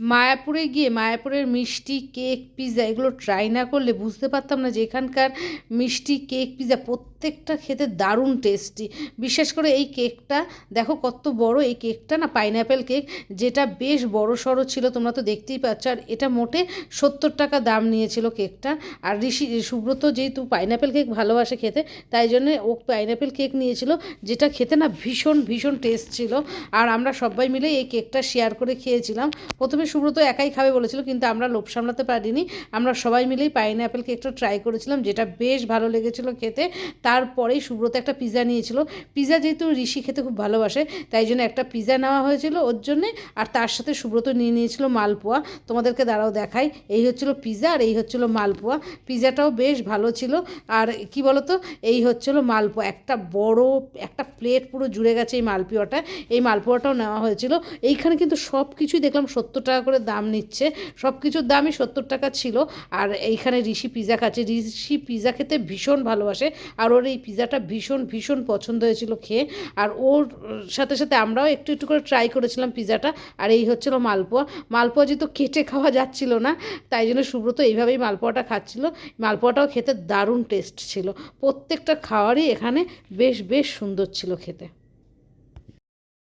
মায়াপুরে গিয়ে মায়াপুরের মিষ্টি, কেক, পিৎজা এগুলো ট্রাই না করলে বুঝতে পারতাম না যে এখানকার মিষ্টি, কেক, পিৎজা প্রত্যেকটা খেতে দারুণ টেস্টি। বিশেষ করে এই কেকটা দেখো কত বড়, এই কেকটা না পাইনঅ্যাপেল কেক, যেটা বেশ বড় সড়ো ছিল, তোমরা তো দেখতেই পাচ্ছ। আর এটা মোটে 70 টাকা দাম নিয়েছিল কেকটা। আর সুব্রত যেহেতু পাইনঅ্যাপেল কেক ভালোবাসে খেতে, তাই জন্যে ও পাইনঅ্যাপেল কেক নিয়েছিল, যেটা খেতে না ভীষণ ভীষণ টেস্ট ছিল। আর আমরা সবাই মিলে এই কেকটা শেয়ার করে খেয়েছিলাম। প্রথমে সুব্রত একাই খাবে বলেছিল, কিন্তু আমরা লোভ সামলাতে পারিনি, আমরা সবাই মিলেই পাইনঅ্যাপেল কেকটা ট্রাই করেছিলাম, যেটা বেশ ভালো লেগেছিল খেতে। তারপরেই সুব্রত একটা পিৎজা নিয়েছিল। পিৎজা যেহেতু ঋষি খেতে খুব ভালোবাসে, তাই জন্য একটা পিৎজা নেওয়া হয়েছিল ওর জন্যে। আর তার সাথে সুব্রত নিয়ে নিয়েছিল মালপোয়া। তোমাদেরকে দাঁড়াও দেখাই, এই হচ্ছিল পিৎজা আর এই হচ্ছিল মালপোয়া। পিৎজাটাও বেশ ভালো ছিল। আর কি বলতো, এই হচ্ছিল মালপোয়া, একটা বড় একটা প্লেট পুরো জুড়ে গেছে এই মালপোয়াটা। এই মালপোয়াটাও নেওয়া হয়েছিল। এইখানে কিন্তু সব কিছুই দেখলাম 70 টাকা করে দাম নিচ্ছে, সব কিছুর দামই 70 টাকা ছিল। আর এইখানে ঋষি পিৎজা খাচ্ছে, ঋষি পিৎজা খেতে ভীষণ ভালোবাসে, আর ওর এই পিৎজাটা ভীষণ ভীষণ পছন্দ হয়েছিল খেয়ে। আর ওর সাথে সাথে আমরাও একটু একটু করে ট্রাই করেছিলাম পিৎজাটা। আর এই হচ্ছিল মালপোয়া। মালপোয়া যেহেতু কেটে খাওয়া যাচ্ছিল না, তাই জন্য সুব্রত এইভাবেই মালপোয়াটা খাচ্ছিল। মালপোয়াটাও খেতে দারুণ টেস্ট ছিল। প্রত্যেকটা খাওয়ারই এখানে বেশ বেশ সুন্দর ছিল খেতে।